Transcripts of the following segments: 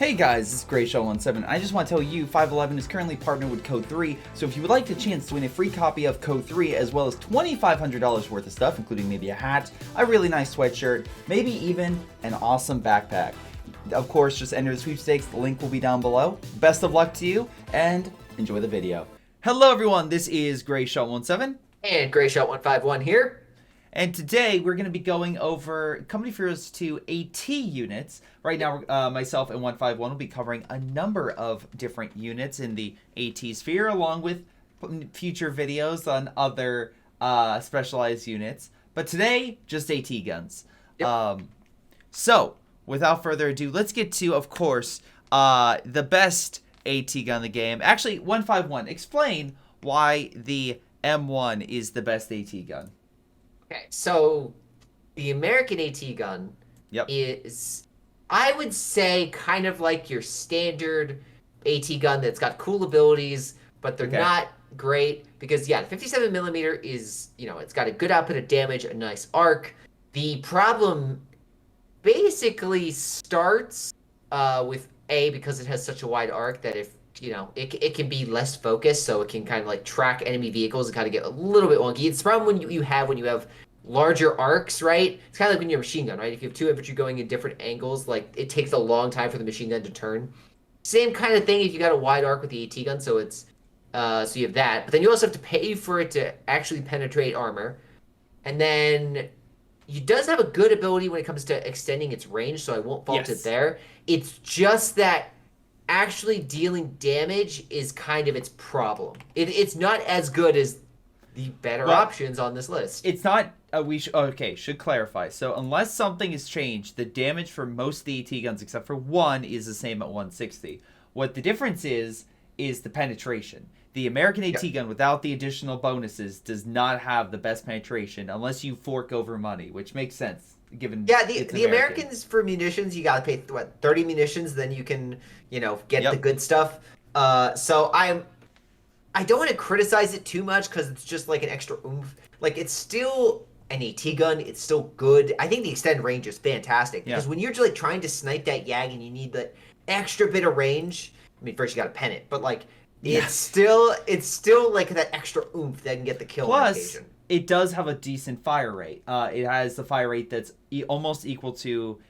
Hey guys, this is Greyshot117. I just want to tell you 511 is currently partnered with Code 3, so if you would like a chance to win a free copy of Code 3 as well as $2,500 worth of stuff, including maybe a hat, a really nice sweatshirt, maybe even an awesome backpack. Of course, just enter the sweepstakes, the link will be down below. Best of luck to you, and enjoy the video. Hello everyone, this is Greyshot117. And Greyshot151 here. And today we're going to be going over Company Heroes 2 AT units. Right now, myself and 151 will be covering a number of different units in the AT sphere, along with future videos on other specialized units. But today, just AT guns. Yep. So, without further ado, let's get to, of course, the best AT gun in the game. Actually, 151, explain why the M1 is the best AT gun. Okay, so the American AT gun is, I would say, kind of like your standard AT gun that's got cool abilities, but they're not great because, yeah, the 57mm is, it's got a good output of damage, a nice arc. The problem basically starts with A, because it has such a wide arc that if, it can be less focused, so it can kind of like track enemy vehicles and kind of get a little bit wonky. It's the problem when you have larger arcs, right? It's kind of like when you're a machine gun, right? If you have two infantry going in different angles, like it takes a long time for the machine gun to turn. Same kind of thing if you got a wide arc with the AT gun, so it's so you have that. But then you also have to pay for it to actually penetrate armor. And then it does have a good ability when it comes to extending its range, so I won't fault it there. It's just that actually dealing damage is kind of its problem. It's not as good as the better options on this list. It's not. Should clarify. So unless something has changed, the damage for most of the AT guns, except for one, is the same at 160. What the difference is the penetration. The American AT gun, without the additional bonuses, does not have the best penetration unless you fork over money, which makes sense. Given the Americans for munitions, you gotta pay 30 munitions, then you can get the good stuff. So I don't want to criticize it too much because it's just like an extra oomph. Like it's still an AT gun, it's still good. I think the extend range is fantastic because when you're just like trying to snipe that Yag and you need the extra bit of range. I mean, first you gotta pen it, but like it's still like that extra oomph that can get the kill on occasion. It does have a decent fire rate. It has the fire rate that's almost equal to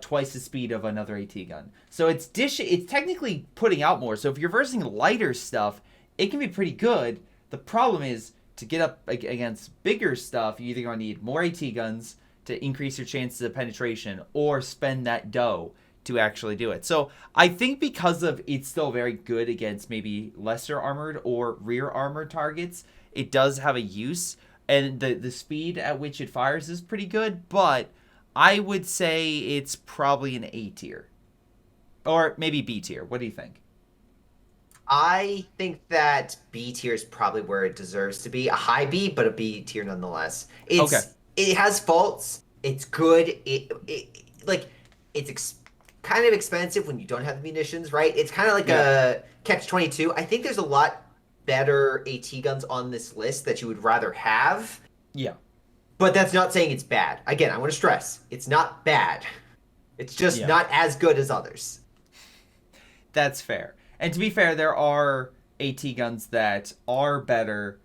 twice the speed of another AT gun. So it's technically putting out more. So if you're versing lighter stuff, it can be pretty good. The problem is to get up against bigger stuff, you're either going to need more AT guns to increase your chances of penetration or spend that dough to actually do it. So I think because of it's still very good against maybe lesser armored or rear armored targets, it does have a use. And the speed at which it fires is pretty good, but I would say it's probably an A tier. Or maybe B tier. What do you think? I think that B tier is probably where it deserves to be. A high B, but a B tier nonetheless. It has faults. It's good. It's kind of expensive when you don't have the munitions, right? It's kind of like a catch-22. I think there's a lot better AT guns on this list that you would rather have. Yeah. But that's not saying it's bad. Again, I want to stress, it's not bad. It's just not as good as others. That's fair. And to be fair, there are AT guns that are better.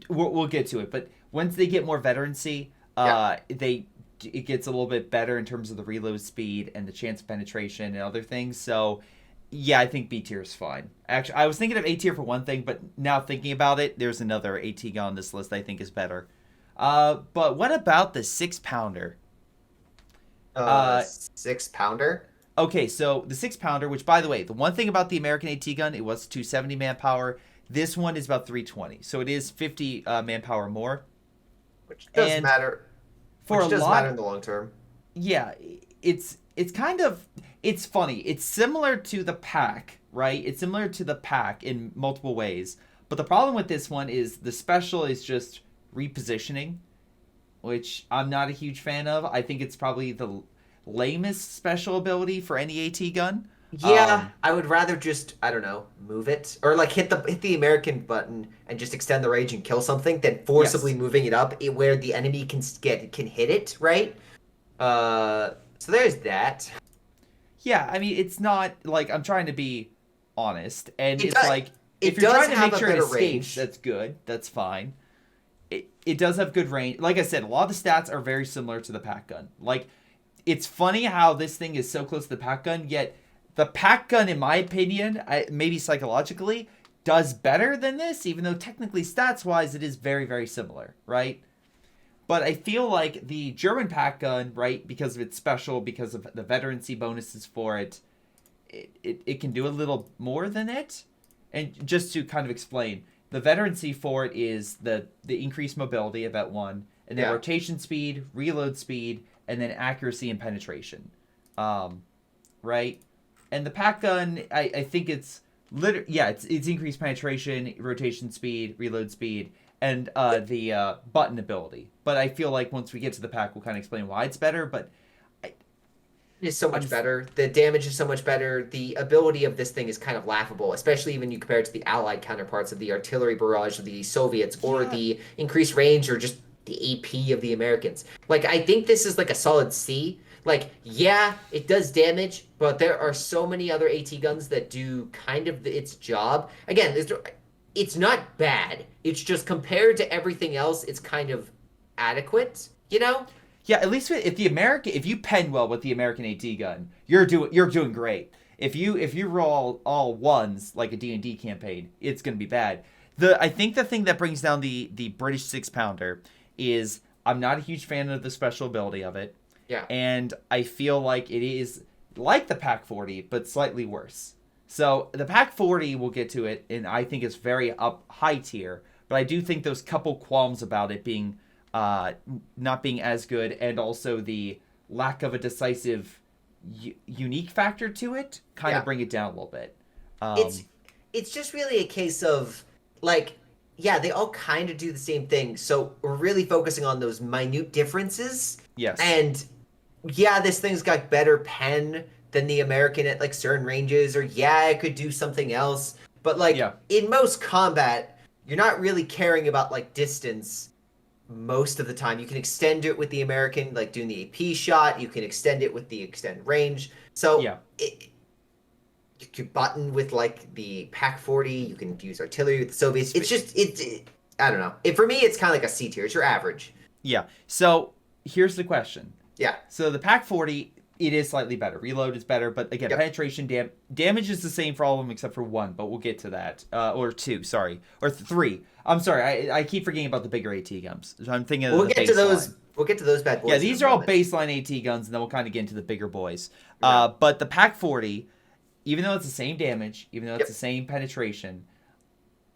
We'll get to it, but once they get more veterancy, it gets a little bit better in terms of the reload speed and the chance of penetration and other things. So yeah, I think B tier is fine. Actually, I was thinking of A tier for one thing, but now thinking about it, there's another AT gun on this list I think is better. But what about the 6-pounder? 6-pounder? Okay, so the 6-pounder, which by the way, the one thing about the American AT gun, it was 270 manpower. This one is about 320, so it is 50 manpower more. Which does matter. Which does matter in the long term. Yeah, it's kind of, it's funny. It's similar to the pack, right? It's similar to the pack in multiple ways. But the problem with this one is the special is just repositioning, which I'm not a huge fan of. I think it's probably the lamest special ability for any AT gun. Yeah, I would rather just, I don't know, move it. Or like hit the American button and just extend the range and kill something than forcibly moving it up where the enemy can hit it, right? So there's that. Yeah, I mean, it's not like I'm trying to be honest, and It it's does. like if It you're does trying to have make a sure it better escapes, range. that's good. That's fine. It does have good range. Like I said, a lot of the stats are very similar to the pack gun. Like, it's funny how this thing is so close to the pack gun, yet the pack gun, in my opinion, maybe psychologically, does better than this, even though technically stats wise it is very, very similar, right? But I feel like the German pack gun, right, because of its special, because of the veterancy bonuses for it, it can do a little more than it. And just to kind of explain, the veterancy for it is the increased mobility about one, and then rotation speed, reload speed, and then accuracy and penetration. Right? And the pack gun, I think it's it's increased penetration, rotation speed, reload speed, and the button ability. But I feel like once we get to the pack, we'll kind of explain why it's better. But Is so much better. The damage is so much better. The ability of this thing is kind of laughable, especially when you compare it to the Allied counterparts of the artillery barrage of the Soviets or the increased range or just the AP of the Americans. Like, I think this is like a solid C. Like, yeah, it does damage, but there are so many other AT guns that do kind of its job. Again, it's not bad. It's just compared to everything else, it's kind of adequate, you know? Yeah, at least if you pen well with the American AT gun, you're doing great. If you roll all ones like a D&D campaign, it's gonna be bad. I think the thing that brings down the British 6-pounder is I'm not a huge fan of the special ability of it. Yeah. And I feel like it is like the Pack 40, but slightly worse. So the Pack 40, we'll get to it, and I think it's very up high tier. But I do think those couple qualms about it being not being as good, and also the lack of a decisive unique factor to it kind of bring it down a little bit. It's just really a case of like, yeah, they all kind of do the same thing, so we're really focusing on those minute differences. Yes. And yeah, this thing's got better pen than the American at like certain ranges, or yeah, it could do something else, but like in most combat you're not really caring about like distance. Most of the time you can extend it with the American, like doing the AP shot, you can extend it with the extend range. So you can button with like the Pack 40, you can use artillery with the Soviets. It's just I don't know. For me it's kind of like a C tier. It's your average. Yeah. So here's the question. Yeah. So the Pack 40, it is slightly better. Reload is better, but again, penetration, damage is the same for all of them except for one, but we'll get to that. Or two, sorry. Or three. I'm sorry, I keep forgetting about the bigger AT guns. So I'm thinking of the baseline. We'll get to those bad boys. Yeah, these are all baseline AT guns, and then we'll kind of get into the bigger boys. Yeah. But the Pack 40, even though it's the same damage, even though it's the same penetration,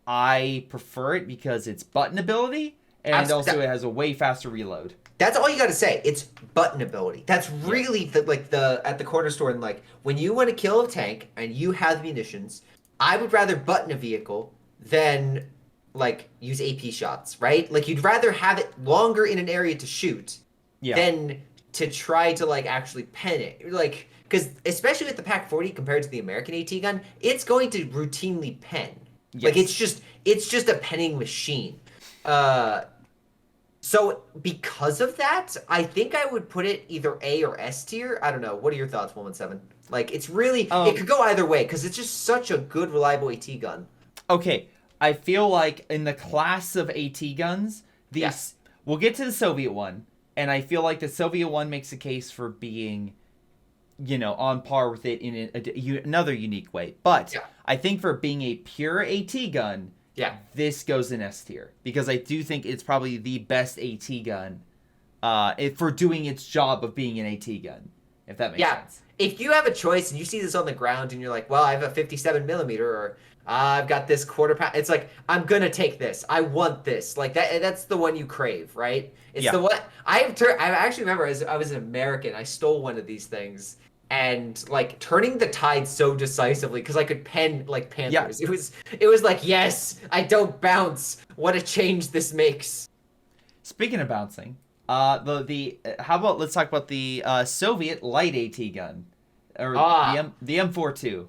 I prefer it because it's button ability, and also it has a way faster reload. That's all you got to say. It's button ability. That's really the at the corner store, and like when you want to kill a tank and you have munitions, I would rather button a vehicle than like use AP shots, right? Like you'd rather have it longer in an area to shoot than to try to like actually pen it. Like, because especially with the Pack 40 compared to the American AT gun, it's going to routinely pen. Yes. Like it's just a penning machine. So because of that, I think I would put it either A or S tier. I don't know. What are your thoughts, 117? Like it's really it could go either way because it's just such a good, reliable AT gun. Okay. I feel like in the class of AT guns, we'll get to the Soviet one, and I feel like the Soviet one makes a case for being, on par with it in another unique way. But I think for being a pure AT gun, this goes in S tier because I do think it's probably the best AT gun for doing its job of being an AT gun, if that makes sense. If you have a choice and you see this on the ground and you're like, well, I have a 57 millimeter or I've got this quarter-pound. It's like, I'm going to take this. I want this. Like, that's the one you crave, right? It's the one. I actually remember as I was an American, I stole one of these things. And, like, turning the tide so decisively, because I could pen, like, Panthers. Yeah. It was like, yes, I don't bounce. What a change this makes. Speaking of bouncing, how about let's talk about the Soviet light AT gun. Or the M42.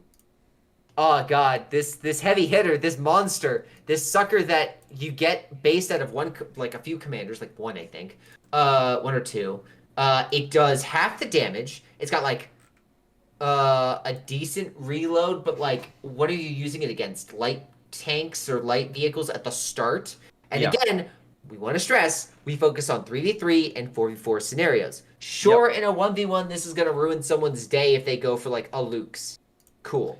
Oh god, this heavy hitter, this monster, this sucker that you get based out of a few commanders, like one I think, one or two. It does half the damage. It's got like a decent reload, but like, what are you using it against? Light tanks or light vehicles at the start? And again, we want to stress we focus on 3v3 and 4v4 scenarios. Sure, in a 1v1, this is going to ruin someone's day if they go for like a Luke's. Cool.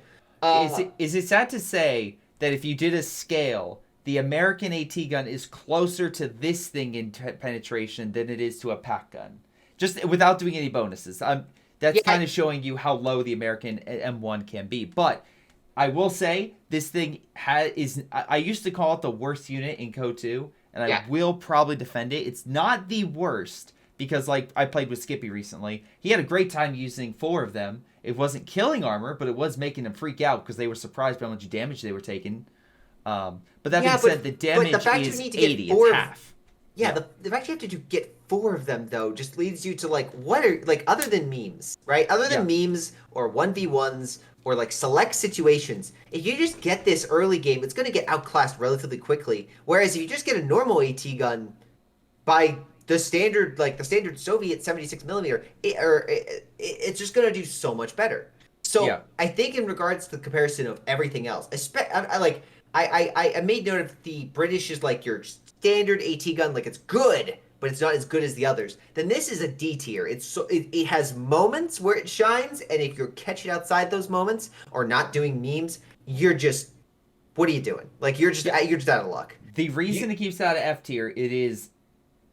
Is it sad to say that if you did a scale, the American AT gun is closer to this thing in penetration than it is to a pack gun? Just without doing any bonuses. That's kind of showing you how low the American M1 can be. But I will say, this thing I used to call it the worst unit in COH2, and I will probably defend it. It's not the worst, because like I played with Skippy recently. He had a great time using 4 of them. It wasn't killing armor, but it was making them freak out because they were surprised by how much damage they were taking. But that being said, the damage is 80. It's half. Yeah, the fact you have to get 4 of them, though, just leads you to, like, what are, like, other than memes, right? Other than memes or 1v1s or, like, select situations, if you just get this early game, it's going to get outclassed relatively quickly. Whereas if you just get a normal AT gun by the standard Soviet 76mm, it's just going to do so much better. So I think in regards to the comparison of everything else, I made note of the British is like your standard AT gun, like it's good, but it's not as good as the others. Then this is a D tier. It has moments where it shines, and if you're catching outside those moments or not doing memes, you're just, what are you doing? Like you're just out of luck. The reason it keeps it out of F tier,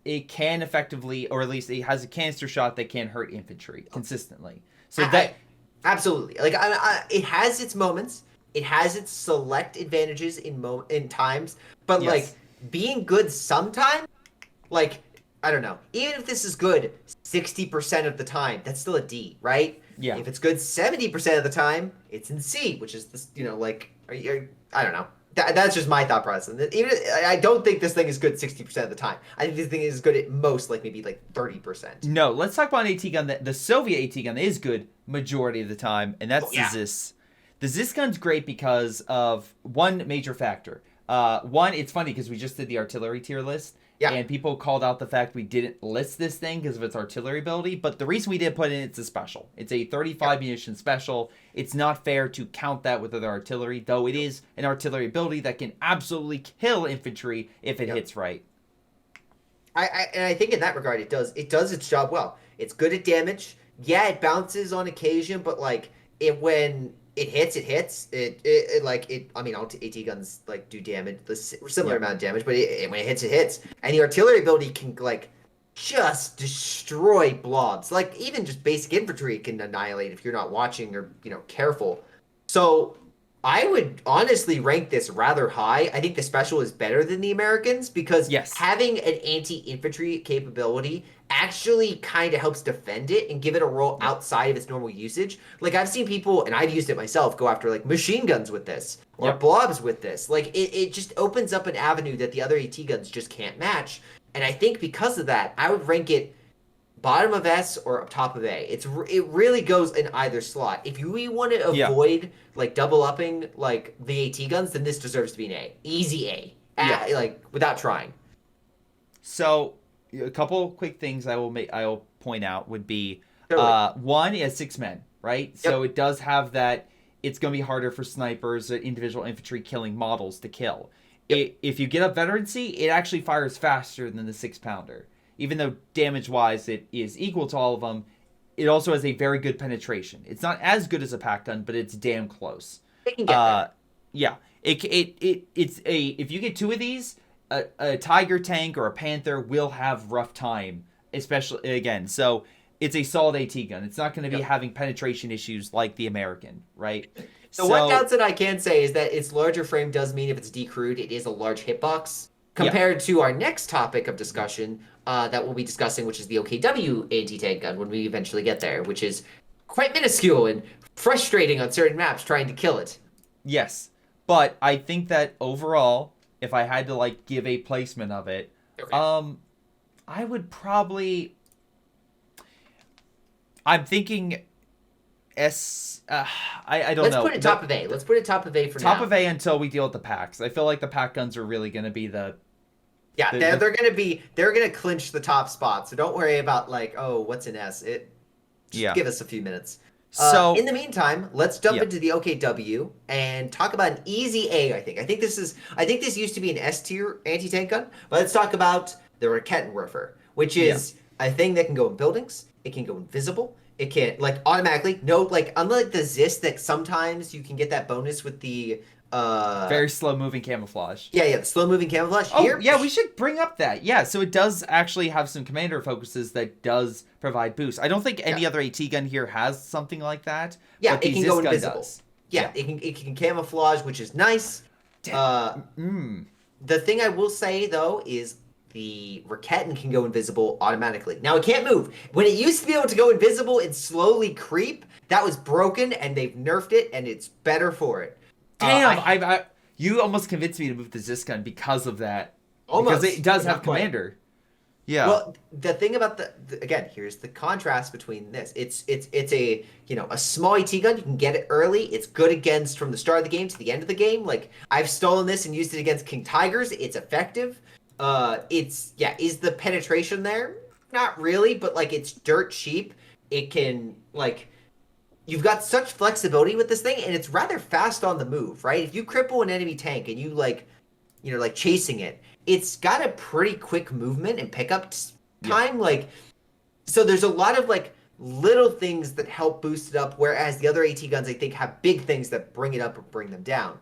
it can effectively, or at least it has a canister shot that can hurt infantry consistently. So absolutely, like it has its moments. It has its select advantages in times, but like being good sometimes, like I don't know. Even if this is good 60% of the time, that's still a D, right? Yeah. If it's good 70% of the time, it's in C, which is this, like I don't know. That's just my thought process. Even I don't think this thing is good 60% of the time. I think this thing is good at most, like maybe like 30%. No, let's talk about an AT gun the Soviet AT gun is good majority of the time, and that's the ZIS. The ZIS gun's great because of one major factor. One, it's funny because we just did the artillery tier list, and people called out the fact we didn't list this thing because of its artillery ability, but the reason we did put in it's a special. It's a 35 munition special. It's not fair to count that with other artillery, though it is an artillery ability that can absolutely kill infantry if it hits right. I think in that regard it does its job well. It's good at damage. Yeah, it bounces on occasion, but like when it hits. I mean, all AT guns like do damage, the similar amount of damage, but when it hits. And the artillery ability can like just destroy blobs. Like even just basic infantry can annihilate if you're not watching or careful. So I would honestly rank this rather high. I think the special is better than the Americans because having an anti-infantry capability actually kind of helps defend it and give it a role outside of its normal usage. Like I've seen people, and I've used it myself, go after like machine guns with this or blobs with this. Like it just opens up an avenue that the other AT guns just can't match. And I think because of that, I would rank it bottom of S or top of A. It really goes in either slot. If we want to avoid like double upping like the AT guns, then this deserves to be an A. Easy A. Like without trying. So a couple quick things I'll point out would be one is 6 men, right? So it does have that. It's going to be harder for snipers or individual infantry killing models to kill. If you get up veterancy, it actually fires faster than the 6-pounder. Even though damage-wise it is equal to all of them, it also has a very good penetration. It's not as good as a pack gun, but it's damn close. It can get there. Yeah. If you get 2 of these, a Tiger tank or a Panther will have rough time, especially again. So it's a solid AT gun. It's not going to be having penetration issues like the American, right? So one downside I can say is that its larger frame does mean if it's decrewed, it is a large hitbox compared to our next topic of discussion that we'll be discussing, which is the OKW anti-tank gun when we eventually get there, which is quite minuscule and frustrating on certain maps trying to kill it. Yes, but I think that overall, if I had to like give a placement of it, I would probably. I'm thinking S. I don't know. Let's put it top of A. Let's put it top of A for now. Top of A until we deal with the packs. I feel like the pack guns are really going to be the. Yeah, they're gonna clinch the top spot. So don't worry about like, oh, what's an S? Just give us a few minutes. So in the meantime, let's jump yeah. into the OKW and talk about an easy A. I think this used to be an S tier anti-tank gun, but let's talk about the Rakettenwerfer, which is a thing that can go in buildings. It can go invisible. It can like automatically. No, like unlike the Zis that sometimes you can get that bonus with the very slow moving camouflage. Yeah, the slow moving camouflage. Oh, Here, yeah, we should bring up that. Yeah, so it does actually have some commander focuses that does provide boosts. I don't think any other AT gun here has something like that. Yeah, but it can go invisible. Does. Yeah, it can camouflage, which is nice. The thing I will say though is the Raketten can go invisible automatically. Now it can't move. When it used to be able to go invisible and slowly creep, that was broken, and they've nerfed it, and it's better for it. Damn, you almost convinced me to move the Zis gun because of that. Almost. Because it does have commander. Yeah. Well, the thing about again, here's the contrast between this. It's a a small AT gun. You can get it early. It's good against from the start of the game to the end of the game. Like I've stolen this and used it against King Tigers. It's effective. Is the penetration there? Not really, but like it's dirt cheap. It can like. You've got such flexibility with this thing, and it's rather fast on the move, right? If you cripple an enemy tank and you like chasing it, it's got a pretty quick movement and pickup time. Yeah. Like, so there's a lot of like little things that help boost it up, whereas the other AT guns I think have big things that bring it up or bring them down.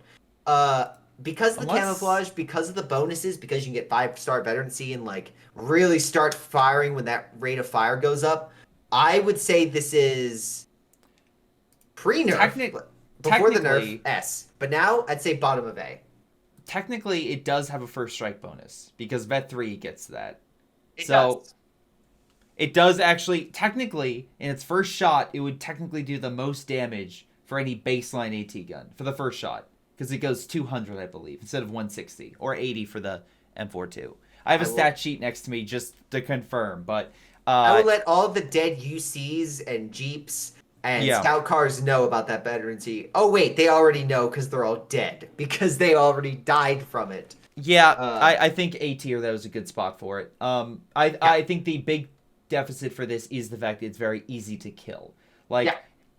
Because of the camouflage, because of the bonuses, because you can get 5-star veterancy and like really start firing when that rate of fire goes up, I would say this is pre-nerf, before the nerf, S. But now, I'd say bottom of A. Technically, it does have a first strike bonus, because Vet 3 gets that. It does actually, technically, in its first shot, it would technically do the most damage for any baseline AT gun, for the first shot. Because it goes 200, I believe, instead of 160, or 80 for the M42. I have a stat sheet next to me just to confirm, but... I will let all the dead UCs and Jeeps... and scout cars know about that veterancy. Oh, wait, they already know because they're all dead. Because they already died from it. Yeah, I think A tier, that was a good spot for it. I think the big deficit for this is the fact that it's very easy to kill. Like,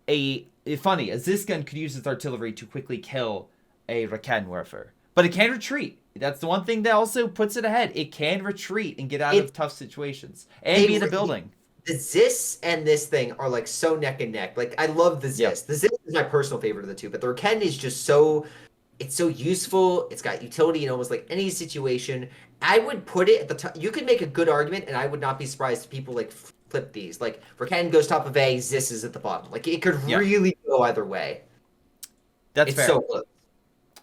it's funny, a Zis gun could use its artillery to quickly kill a Rakettenwerfer. But it can retreat. That's the one thing that also puts it ahead. It can retreat and get out of tough situations. And be in a building. The Zis and this thing are like so neck and neck. Like I love the Zis. Yep. The Zis is my personal favorite of the two, but the Raketten is just so useful. It's got utility in almost like any situation. I would put it at the top. You could make a good argument, and I would not be surprised if people like flip these. Like Raketten goes top of A, Zis is at the bottom. Like it could really go either way. That's fair. So close.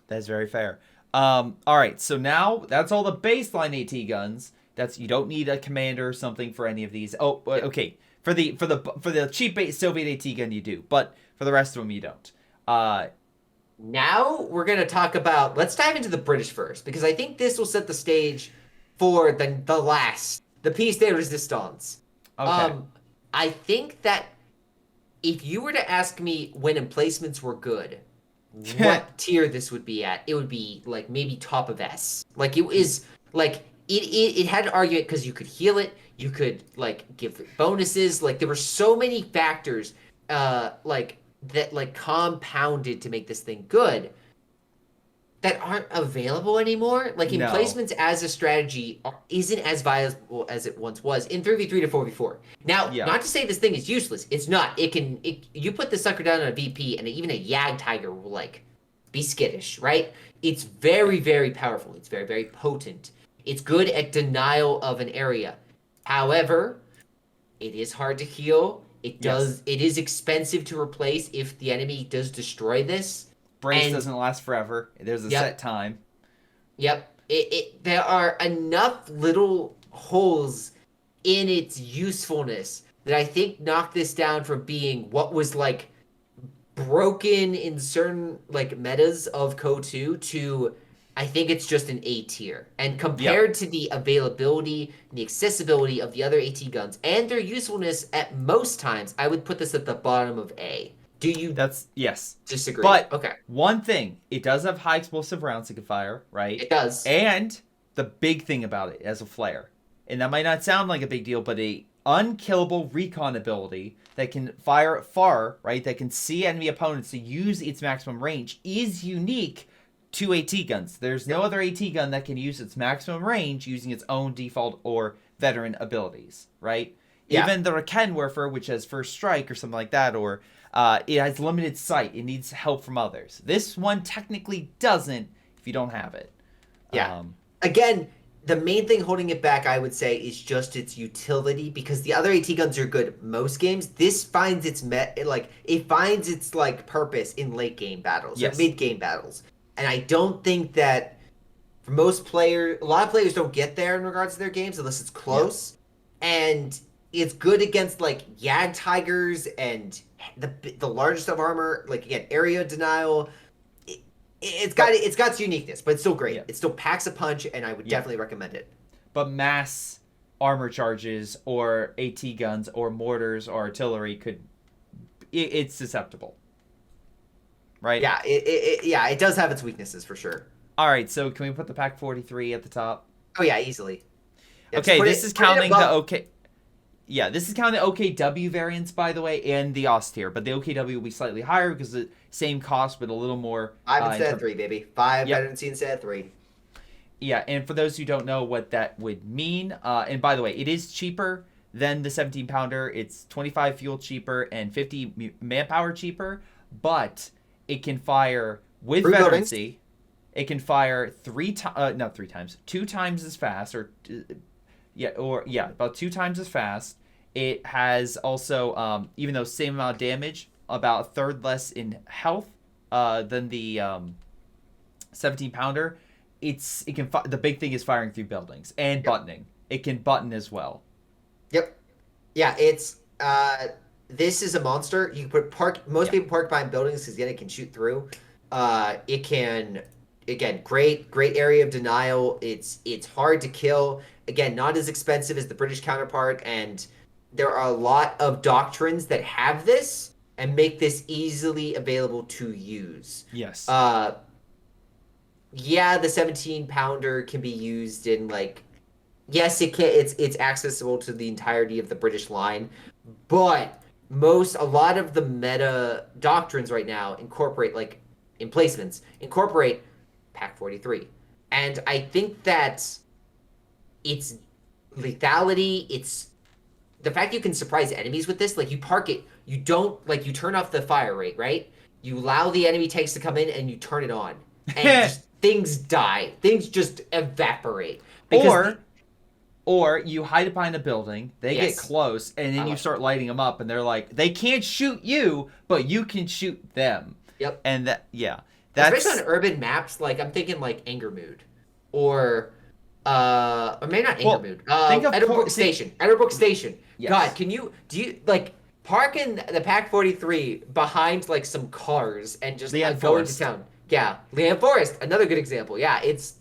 That's very fair. All right, so now that's all the baseline AT guns. You don't need a commander or something for any of these. Oh, okay. For the cheap Soviet AT gun you do, but for the rest of them you don't. Now we're gonna talk about. Let's dive into the British first, because I think this will set the stage for the piece de resistance. Okay. I think that if you were to ask me when emplacements were good, what tier this would be at, it would be like maybe top of S. Like it is like. It had an argument because you could heal it, you could like give bonuses, like there were so many factors like that like compounded to make this thing good that aren't available anymore. Like emplacements as a strategy isn't as viable as it once was in 3v3 to 4v4. Now, not to say this thing is useless. It's not. You put the sucker down on a VP and even a Yag Tiger will like be skittish, right? It's very, very powerful. It's very, very potent. It's good at denial of an area. However, it is hard to heal. It is expensive to replace if the enemy does destroy this. Brace doesn't last forever. There's a set time. Yep. There are enough little holes in its usefulness that I think knock this down from being what was like broken in certain like metas of COH2 to I think it's just an A tier. And compared to the availability and the accessibility of the other AT guns and their usefulness at most times, I would put this at the bottom of A. Do you disagree? But okay. One thing, it does have high explosive rounds it can fire, right? It does. And the big thing about it as a flare, and that might not sound like a big deal, but a unkillable recon ability that can fire far, right, that can see enemy opponents to use its maximum range is unique to AT guns. There's no other AT gun that can use its maximum range using its own default or veteran abilities, right? Yeah. Even the Rakenwerfer, which has first strike or something like that, or it has limited sight. It needs help from others. This one technically doesn't if you don't have it. Yeah. Again, the main thing holding it back, I would say, is just its utility, because the other AT guns are good most games. This finds its purpose in late game battles, or mid game battles. And I don't think that for most players, a lot of players don't get there in regards to their games unless it's close. Yeah. And it's good against like Yag Tigers and the largest of armor, like again, area denial. It's got its uniqueness, but it's still great. Yeah. It still packs a punch, and I would definitely recommend it. But mass armor charges or AT guns or mortars or artillery it's susceptible. Right? Yeah, it does have its weaknesses for sure. All right, so can we put the Pack 43 at the top? Oh yeah, easily. Yeah, okay, this is counting the OK. Yeah, this is counting the OKW variants, by the way, and the austere. But the OKW will be slightly higher because the same cost, but a little more. 5 instead of 3, baby. 5 veterancy instead of 3. Yeah, and for those who don't know what that would mean, and by the way, it is cheaper than the 17-pounder. It's 25 fuel cheaper and 50 manpower cheaper, but it can fire with veterancy. It can fire 2 times as fast, about 2 times as fast. It has also, even though same amount of damage, about a third less in health than the 17-pounder. The big thing is firing through buildings and buttoning. It can button as well. Yep. Yeah, it's this is a monster. You can most people park behind buildings because again it can shoot through. It can. Again, great area of denial. It's hard to kill. Again, not as expensive as the British counterpart, and there are a lot of doctrines that have this and make this easily available to use. Yes. The 17-pounder can be used in yes, it can. It's accessible to the entirety of the British line, but a lot of the meta doctrines right now incorporate Pack 43. And I think that its lethality, it's the fact you can surprise enemies with this, you park it, you don't, you turn off the fire rate, right? You allow the enemy tanks to come in and you turn it on. And things die. Things just evaporate. Or you hide behind a building, they get close, and then you start lighting them up, and they're like, they can't shoot you, but you can shoot them. Yep. And especially on urban maps, I'm thinking Anger Mood, or maybe not Anger Mood. Edinburgh Station. Edinburgh Station. Yes. God, do you park in the Pack 43 behind some cars and just go into town? Yeah, Leanne Forest, another good example. Yeah, it's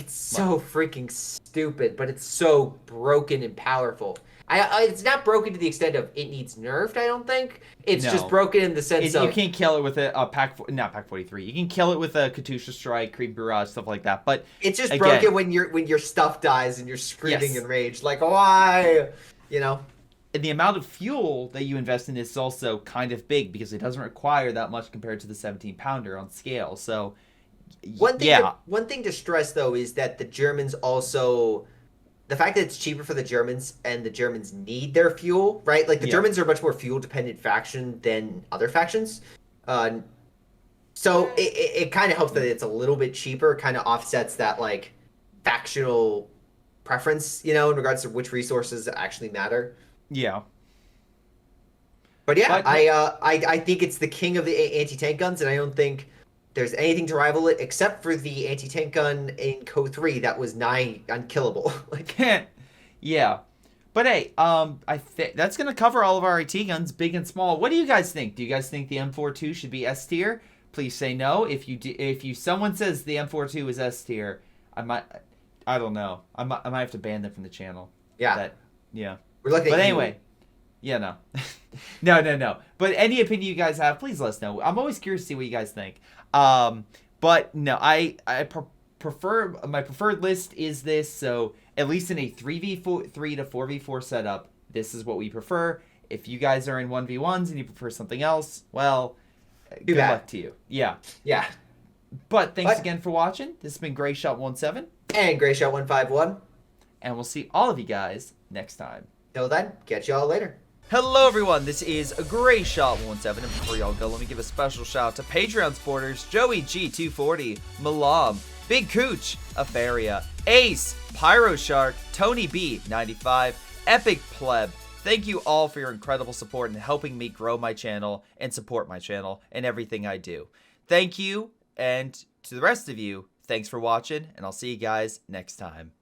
so freaking stupid, but it's so broken and powerful. It's not broken to the extent of it needs nerfed, I don't think. It's just broken in the sense of... You can't kill it with not Pack 43. You can kill it with a Katusha Strike, Creep Barrage, stuff like that, but... It's just broken when your stuff dies and you're screaming in rage. Why? And the amount of fuel that you invest in is also kind of big because it doesn't require that much compared to the 17-pounder on scale, so... One thing to stress, though, is that the Germans also... The fact that it's cheaper for the Germans and the Germans need their fuel, right? The Germans are a much more fuel-dependent faction than other factions. So it kind of helps that it's a little bit cheaper, kind of offsets that, factional preference, in regards to which resources actually matter. Yeah. But I think it's the king of the anti-tank guns, and I don't think there's anything to rival it except for the anti-tank gun in CO3 that was nigh unkillable. Yeah. But hey, I think that's going to cover all of our AT guns, big and small. What do you guys think? Do you guys think the M42 should be S tier? Please say no. If someone says the M42 is S tier, I don't know. I might have to ban them from the channel. Yeah. We're looking at anyway. Yeah, no. No. But any opinion you guys have, please let us know. I'm always curious to see what you guys think. But no, I prefer, my preferred list is this. So at least in a 3v3 to 4v4 setup, this is what we prefer. If you guys are in 1v1s and you prefer something else, well, good luck to you. Yeah. Yeah. But thanks again for watching. This has been Greyshot117. And Greyshot151. And we'll see all of you guys next time. Till then, catch y'all later. Hello everyone, this is Greyshot117, and before y'all go, let me give a special shout out to Patreon supporters Joey G240, Milam, Big Cooch, Aphyria, Ace, Pyro Shark, Tony B95, Epic Pleb. Thank you all for your incredible support in helping me grow my channel and support my channel and everything I do. Thank you, and to the rest of you, thanks for watching, and I'll see you guys next time.